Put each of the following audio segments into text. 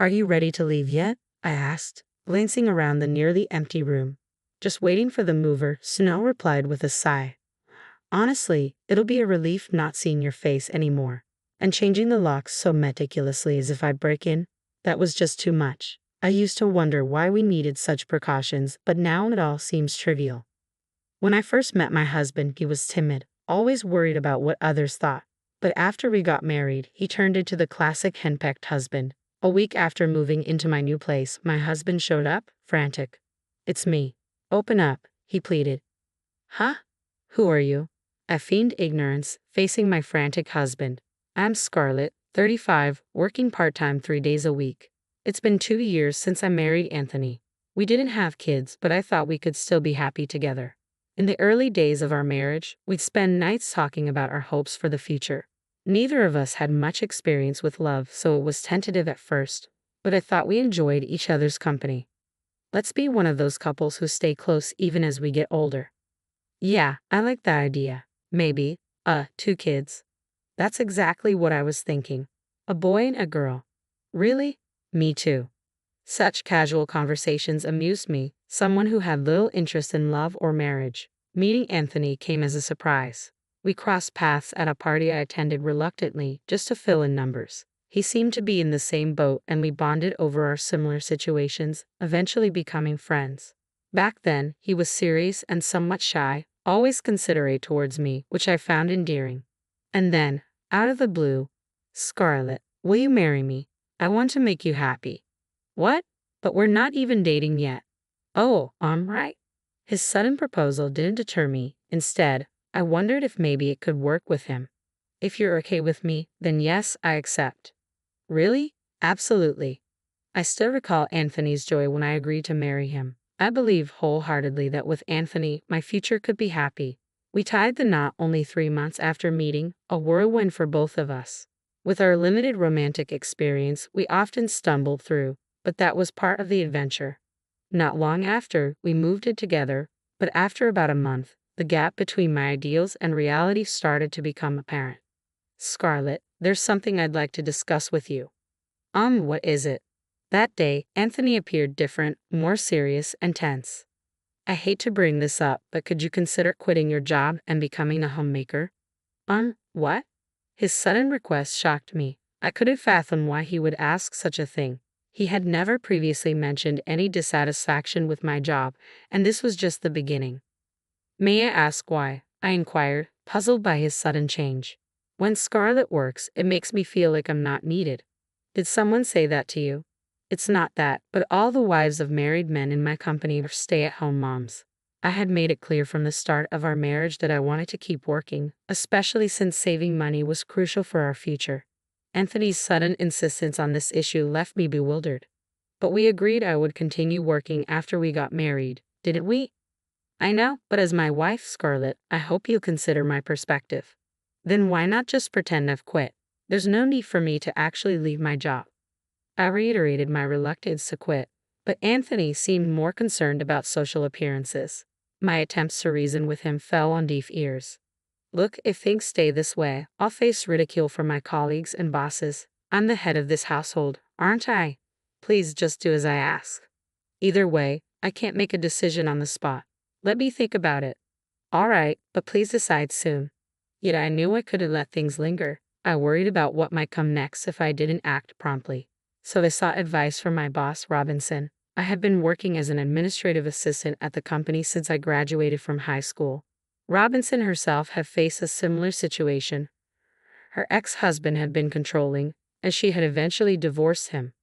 Are you ready to leave yet? I asked, glancing around the nearly empty room. Just waiting for the mover, Snow replied with a sigh. Honestly, it'll be a relief not seeing your face anymore. And changing the locks so meticulously as if I'd break in, that was just too much. I used to wonder why we needed such precautions, but now it all seems trivial. When I first met my husband, he was timid, always worried about what others thought. But after we got married, he turned into the classic henpecked husband. A week after moving into my new place, my husband showed up, frantic. It's me. Open up, he pleaded. Huh? Who are you? I feigned ignorance, facing my frantic husband. I'm Scarlett, 35, working part-time 3 days a week. It's been 2 years since I married Anthony. We didn't have kids, but I thought we could still be happy together. In the early days of our marriage, we'd spend nights talking about our hopes for the future. Neither of us had much experience with love, so it was tentative at first, but I thought we enjoyed each other's company. Let's be one of those couples who stay close even as we get older. Yeah, I like that idea. Maybe, 2 kids. That's exactly what I was thinking. A boy and a girl. Really? Me too. Such casual conversations amused me, someone who had little interest in love or marriage. Meeting Anthony came as a surprise. We crossed paths at a party I attended reluctantly, just to fill in numbers. He seemed to be in the same boat and we bonded over our similar situations, eventually becoming friends. Back then, he was serious and somewhat shy, always considerate towards me, which I found endearing. And then, out of the blue, Scarlett, will you marry me? I want to make you happy. What? But we're not even dating yet. Oh, right. His sudden proposal didn't deter me. Instead, I wondered if maybe it could work with him. If you're okay with me, then yes, I accept. Really? Absolutely. I still recall Anthony's joy when I agreed to marry him. I believe wholeheartedly that with Anthony, my future could be happy. We tied the knot only 3 months after meeting, a whirlwind for both of us. With our limited romantic experience, we often stumbled through, but that was part of the adventure. Not long after, we moved in together, but after about a month, the gap between my ideals and reality started to become apparent. Scarlett, there's something I'd like to discuss with you. What is it? That day, Anthony appeared different, more serious and tense. I hate to bring this up, but could you consider quitting your job and becoming a homemaker? What? His sudden request shocked me. I couldn't fathom why he would ask such a thing. He had never previously mentioned any dissatisfaction with my job, and this was just the beginning. May I ask why? I inquired, puzzled by his sudden change. When Scarlett works, it makes me feel like I'm not needed. Did someone say that to you? It's not that, but all the wives of married men in my company are stay-at-home moms. I had made it clear from the start of our marriage that I wanted to keep working, especially since saving money was crucial for our future. Anthony's sudden insistence on this issue left me bewildered. But we agreed I would continue working after we got married, didn't we? I know, but as my wife, Scarlett, I hope you'll consider my perspective. Then why not just pretend I've quit? There's no need for me to actually leave my job. I reiterated my reluctance to quit, but Anthony seemed more concerned about social appearances. My attempts to reason with him fell on deaf ears. Look, if things stay this way, I'll face ridicule from my colleagues and bosses. I'm the head of this household, aren't I? Please just do as I ask. Either way, I can't make a decision on the spot. Let me think about it. All right, but please decide soon. Yet I knew I couldn't let things linger. I worried about what might come next if I didn't act promptly. So I sought advice from my boss, Robinson. I had been working as an administrative assistant at the company since I graduated from high school. Robinson herself had faced a similar situation. Her ex-husband had been controlling, and she had eventually divorced him.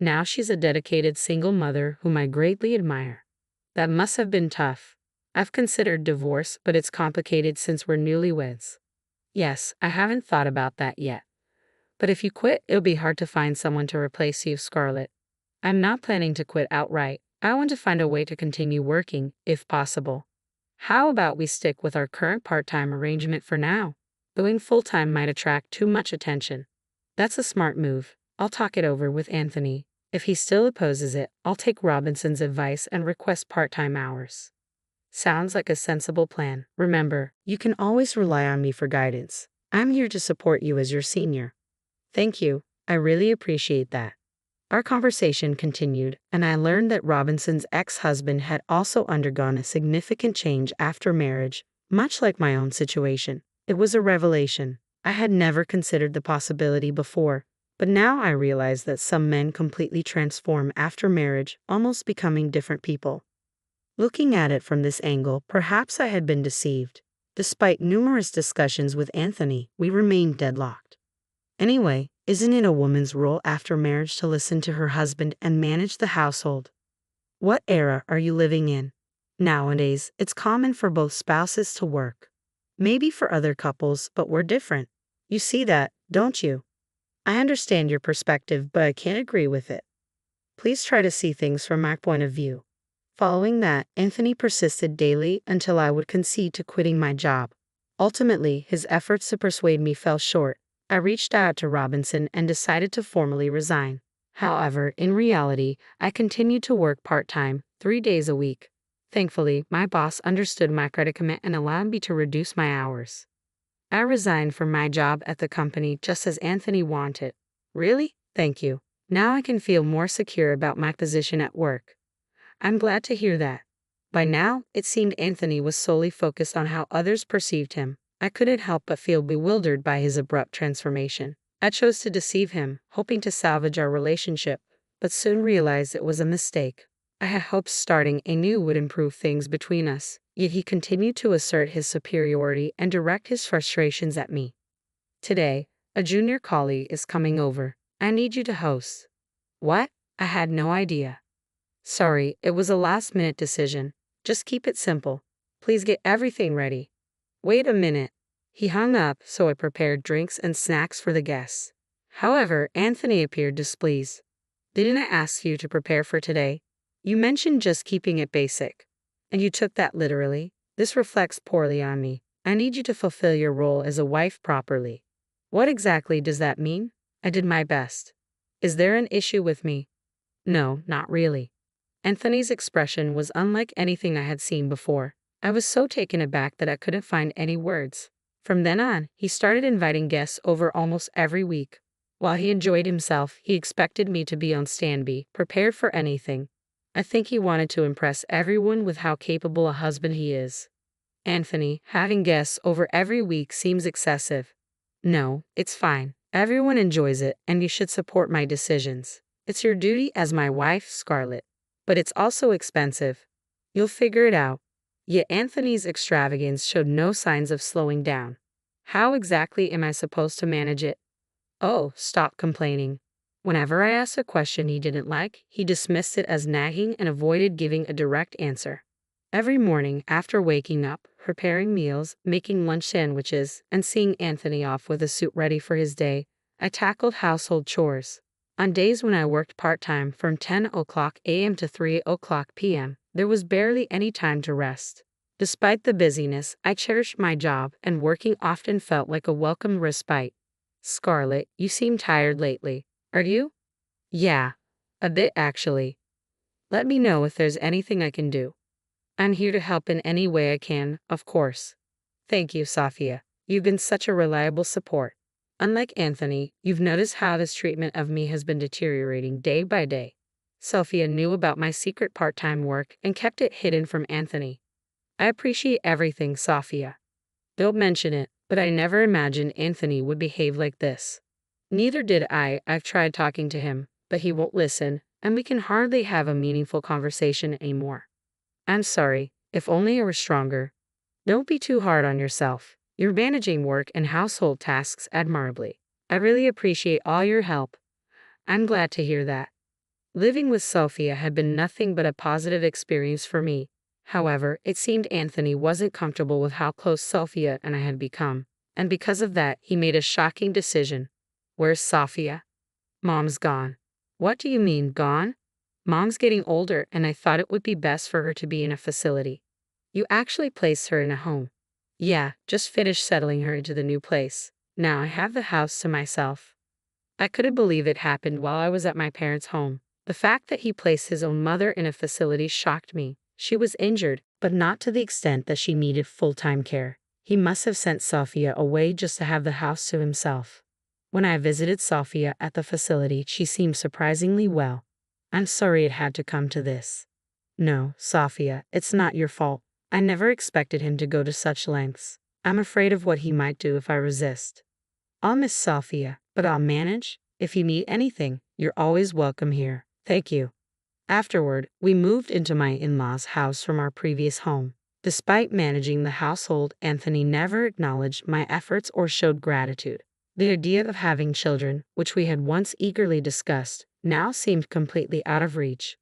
Now she's a dedicated single mother whom I greatly admire. That must have been tough. I've considered divorce, but it's complicated since we're newlyweds. Yes, I haven't thought about that yet. But if you quit, it'll be hard to find someone to replace you, Scarlett. I'm not planning to quit outright. I want to find a way to continue working, if possible. How about we stick with our current part-time arrangement for now? Going full-time might attract too much attention. That's a smart move. I'll talk it over with Anthony. If he still opposes it, I'll take Robinson's advice and request part-time hours. Sounds like a sensible plan. Remember, you can always rely on me for guidance. I'm here to support you as your senior. Thank you. I really appreciate that. Our conversation continued, and I learned that Robinson's ex-husband had also undergone a significant change after marriage, much like my own situation. It was a revelation. I had never considered the possibility before, but now I realize that some men completely transform after marriage, almost becoming different people. Looking at it from this angle, perhaps I had been deceived. Despite numerous discussions with Anthony, we remained deadlocked. Anyway, isn't it a woman's role after marriage to listen to her husband and manage the household? What era are you living in? Nowadays, it's common for both spouses to work. Maybe for other couples, but we're different. You see that, don't you? I understand your perspective, but I can't agree with it. Please try to see things from my point of view. Following that, Anthony persisted daily until I would concede to quitting my job. Ultimately, his efforts to persuade me fell short. I reached out to Robinson and decided to formally resign. However, in reality, I continued to work part-time, 3 days a week. Thankfully, my boss understood my predicament and allowed me to reduce my hours. I resigned from my job at the company just as Anthony wanted. Really? Thank you. Now I can feel more secure about my position at work. I'm glad to hear that. By now, it seemed Anthony was solely focused on how others perceived him. I couldn't help but feel bewildered by his abrupt transformation. I chose to deceive him, hoping to salvage our relationship, but soon realized it was a mistake. I had hoped starting anew would improve things between us, yet he continued to assert his superiority and direct his frustrations at me. Today, a junior colleague is coming over. I need you to host. What? I had no idea. Sorry, it was a last-minute decision. Just keep it simple. Please get everything ready. Wait a minute. He hung up, so I prepared drinks and snacks for the guests. However, Anthony appeared displeased. Didn't I ask you to prepare for today? You mentioned just keeping it basic. And you took that literally. This reflects poorly on me. I need you to fulfill your role as a wife properly. What exactly does that mean? I did my best. Is there an issue with me? No, not really. Anthony's expression was unlike anything I had seen before. I was so taken aback that I couldn't find any words. From then on, he started inviting guests over almost every week. While he enjoyed himself, he expected me to be on standby, prepared for anything. I think he wanted to impress everyone with how capable a husband he is. Anthony, having guests over every week seems excessive. No, it's fine. Everyone enjoys it, and you should support my decisions. It's your duty as my wife, Scarlett. But it's also expensive. You'll figure it out. Yet Anthony's extravagance showed no signs of slowing down. How exactly am I supposed to manage it? Oh, stop complaining. Whenever I asked a question he didn't like, he dismissed it as nagging and avoided giving a direct answer. Every morning, after waking up, preparing meals, making lunch sandwiches, and seeing Anthony off with a suit ready for his day, I tackled household chores. On days when I worked part-time from 10 o'clock a.m. to 3 o'clock p.m., there was barely any time to rest. Despite the busyness, I cherished my job, and working often felt like a welcome respite. Scarlett, you seem tired lately. Are you? Yeah, a bit actually. Let me know if there's anything I can do. I'm here to help in any way I can, of course. Thank you, Sophia. You've been such a reliable support. Unlike Anthony, you've noticed how his treatment of me has been deteriorating day by day. Sophia knew about my secret part-time work and kept it hidden from Anthony. I appreciate everything, Sophia. Don't mention it, but I never imagined Anthony would behave like this. Neither did I. I've tried talking to him, but he won't listen, and we can hardly have a meaningful conversation anymore. I'm sorry, if only I were stronger. Don't be too hard on yourself. You're managing work and household tasks admirably. I really appreciate all your help. I'm glad to hear that. Living with Sophia had been nothing but a positive experience for me. However, it seemed Anthony wasn't comfortable with how close Sophia and I had become, and because of that, he made a shocking decision. Where's Sophia? Mom's gone. What do you mean, gone? Mom's getting older, and I thought it would be best for her to be in a facility. You actually placed her in a home. Yeah, just finished settling her into the new place. Now I have the house to myself. I couldn't believe it happened while I was at my parents' home. The fact that he placed his own mother in a facility shocked me. She was injured, but not to the extent that she needed full-time care. He must have sent Sophia away just to have the house to himself. When I visited Sophia at the facility, she seemed surprisingly well. I'm sorry it had to come to this. No, Sophia, it's not your fault. I never expected him to go to such lengths. I'm afraid of what he might do if I resist. I'll miss Sophia, but I'll manage. If you need anything, you're always welcome here. Thank you. Afterward, we moved into my in-laws' house from our previous home. Despite managing the household, Anthony never acknowledged my efforts or showed gratitude. The idea of having children, which we had once eagerly discussed, now seemed completely out of reach.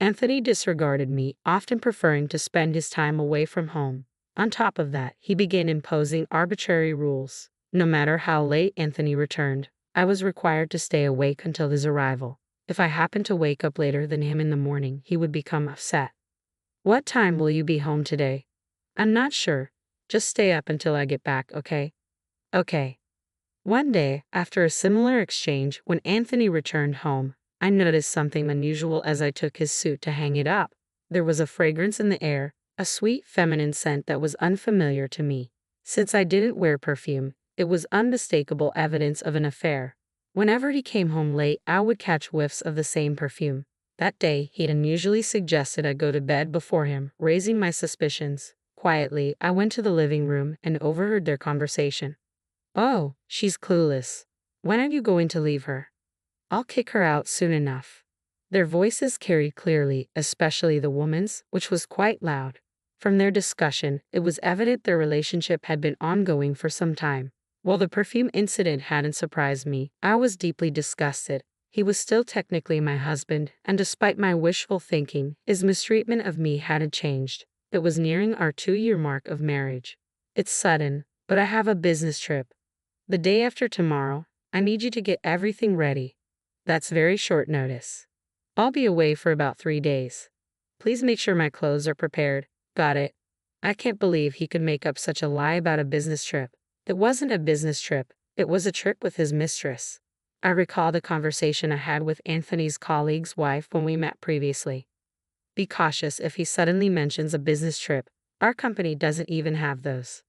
Anthony disregarded me, often preferring to spend his time away from home. On top of that, he began imposing arbitrary rules. No matter how late Anthony returned, I was required to stay awake until his arrival. If I happened to wake up later than him in the morning, he would become upset. What time will you be home today? I'm not sure. Just stay up until I get back, okay? Okay. One day, after a similar exchange, when Anthony returned home, I noticed something unusual as I took his suit to hang it up. There was a fragrance in the air, a sweet feminine scent that was unfamiliar to me. Since I didn't wear perfume, it was unmistakable evidence of an affair. Whenever he came home late, I would catch whiffs of the same perfume. That day, he'd unusually suggested I go to bed before him, raising my suspicions. Quietly, I went to the living room and overheard their conversation. Oh, she's clueless. When are you going to leave her? I'll kick her out soon enough. Their voices carried clearly, especially the woman's, which was quite loud. From their discussion, it was evident their relationship had been ongoing for some time. While the perfume incident hadn't surprised me, I was deeply disgusted. He was still technically my husband, and despite my wishful thinking, his mistreatment of me hadn't changed. It was nearing our 2-year mark of marriage. It's sudden, but I have a business trip. The day after tomorrow, I need you to get everything ready. That's very short notice. I'll be away for about 3 days. Please make sure my clothes are prepared. Got it. I can't believe he could make up such a lie about a business trip. It wasn't a business trip, it was a trip with his mistress. I recall the conversation I had with Anthony's colleague's wife when we met previously. Be cautious if he suddenly mentions a business trip. Our company doesn't even have those.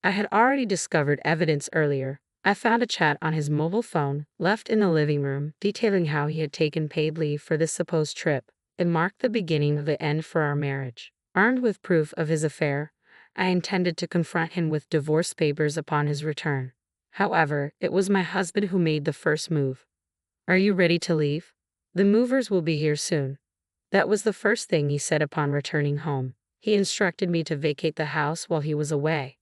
I had already discovered evidence earlier. I found a chat on his mobile phone, left in the living room, detailing how he had taken paid leave for this supposed trip. It marked the beginning of the end for our marriage. Armed with proof of his affair, I intended to confront him with divorce papers upon his return. However, it was my husband who made the first move. Are you ready to leave? The movers will be here soon. That was the first thing he said upon returning home. He instructed me to vacate the house while he was away.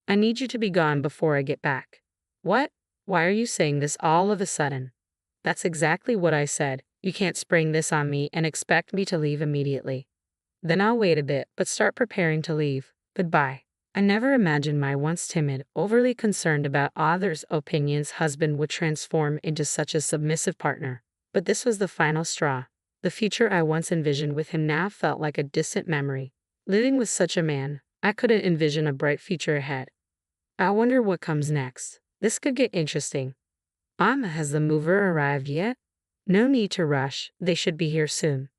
I need you to be gone before I get back. What? Why are you saying this all of a sudden? That's exactly what I said. You can't spring this on me and expect me to leave immediately. Then I'll wait a bit, but start preparing to leave. Goodbye. I never imagined my once timid, overly concerned about others' opinions husband would transform into such a submissive partner. But this was the final straw. The future I once envisioned with him now felt like a distant memory. Living with such a man, I couldn't envision a bright future ahead. I wonder what comes next. This could get interesting. Has the mover arrived yet? No need to rush, they should be here soon.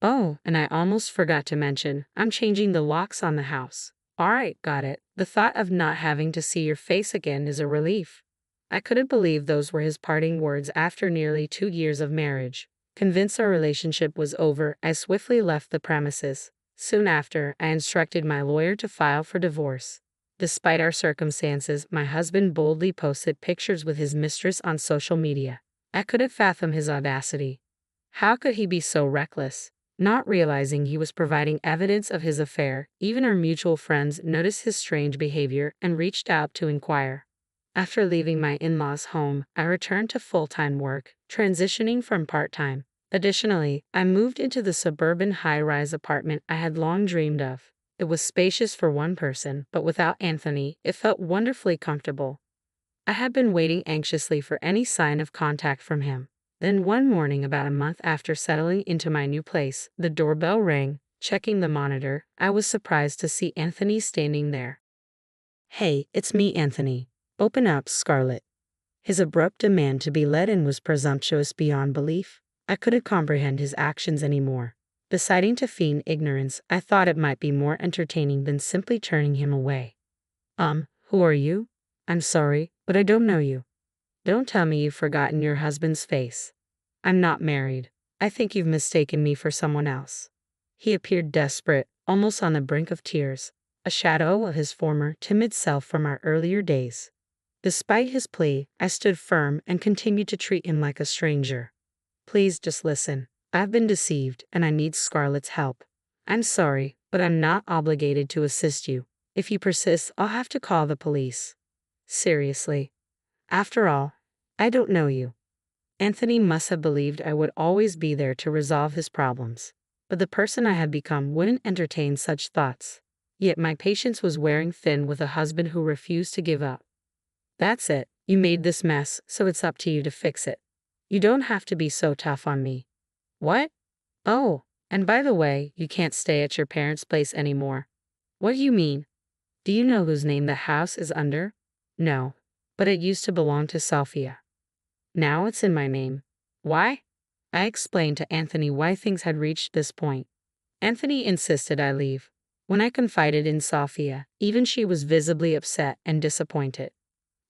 Oh, and I almost forgot to mention, I'm changing the locks on the house. Alright, got it. The thought of not having to see your face again is a relief. I couldn't believe those were his parting words after nearly 2 years of marriage. Convinced our relationship was over, I swiftly left the premises. Soon after, I instructed my lawyer to file for divorce. Despite our circumstances, my husband boldly posted pictures with his mistress on social media. I couldn't fathom his audacity. How could he be so reckless? Not realizing he was providing evidence of his affair, even our mutual friends noticed his strange behavior and reached out to inquire. After leaving my in-laws' home, I returned to full-time work, transitioning from part-time. Additionally, I moved into the suburban high-rise apartment I had long dreamed of. It was spacious for one person, but without Anthony, it felt wonderfully comfortable. I had been waiting anxiously for any sign of contact from him. Then one morning, about a month after settling into my new place, the doorbell rang. Checking the monitor, I was surprised to see Anthony standing there. Hey, it's me, Anthony. Open up, Scarlett. His abrupt demand to be let in was presumptuous beyond belief. I couldn't comprehend his actions anymore. Deciding to feign ignorance, I thought it might be more entertaining than simply turning him away. Who are you? I'm sorry, but I don't know you. Don't tell me you've forgotten your husband's face. I'm not married. I think you've mistaken me for someone else. He appeared desperate, almost on the brink of tears, a shadow of his former timid self from our earlier days. Despite his plea, I stood firm and continued to treat him like a stranger. Please just listen. I've been deceived and I need Scarlett's help. I'm sorry, but I'm not obligated to assist you. If you persist, I'll have to call the police. Seriously. After all, I don't know you. Anthony must have believed I would always be there to resolve his problems. But the person I had become wouldn't entertain such thoughts. Yet my patience was wearing thin with a husband who refused to give up. That's it. You made this mess, so it's up to you to fix it. You don't have to be so tough on me. What? Oh, and by the way, you can't stay at your parents' place anymore. What do you mean? Do you know whose name the house is under? No, but it used to belong to Sophia. Now it's in my name. Why? I explained to Anthony why things had reached this point. Anthony insisted I leave. When I confided in Sophia, even she was visibly upset and disappointed.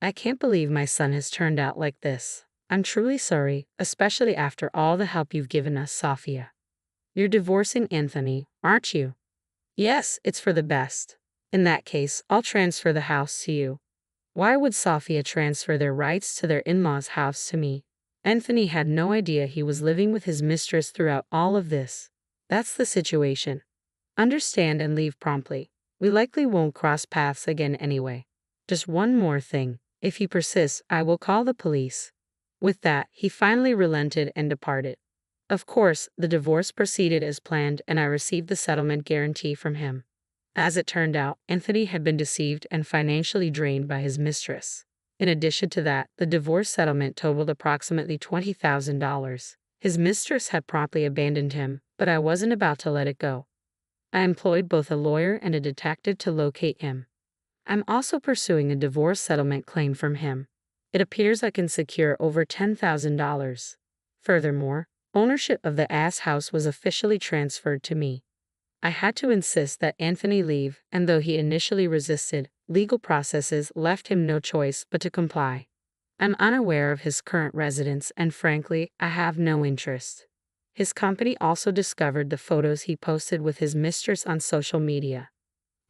I can't believe my son has turned out like this. I'm truly sorry, especially after all the help you've given us, Sophia. You're divorcing Anthony, aren't you? Yes, it's for the best. In that case, I'll transfer the house to you. Why would Sophia transfer their rights to their in-laws' house to me? Anthony had no idea he was living with his mistress throughout all of this. That's the situation. Understand and leave promptly. We likely won't cross paths again anyway. Just one more thing. If he persists, I will call the police. With that, he finally relented and departed. Of course, the divorce proceeded as planned and I received the settlement guarantee from him. As it turned out, Anthony had been deceived and financially drained by his mistress. In addition to that, the divorce settlement totaled approximately $20,000. His mistress had promptly abandoned him, but I wasn't about to let it go. I employed both a lawyer and a detective to locate him. I'm also pursuing a divorce settlement claim from him. It appears I can secure over $10,000. Furthermore, ownership of the ass house was officially transferred to me. I had to insist that Anthony leave, and though he initially resisted, legal processes left him no choice but to comply. I'm unaware of his current residence and frankly, I have no interest. His company also discovered the photos he posted with his mistress on social media.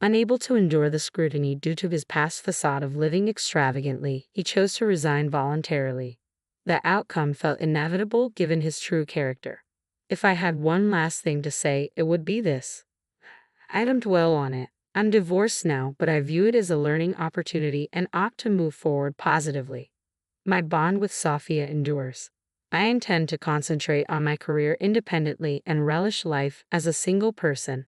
Unable to endure the scrutiny due to his past facade of living extravagantly, he chose to resign voluntarily. The outcome felt inevitable given his true character. If I had one last thing to say, it would be this. I don't dwell on it. I'm divorced now, but I view it as a learning opportunity and opt to move forward positively. My bond with Sophia endures. I intend to concentrate on my career independently and relish life as a single person.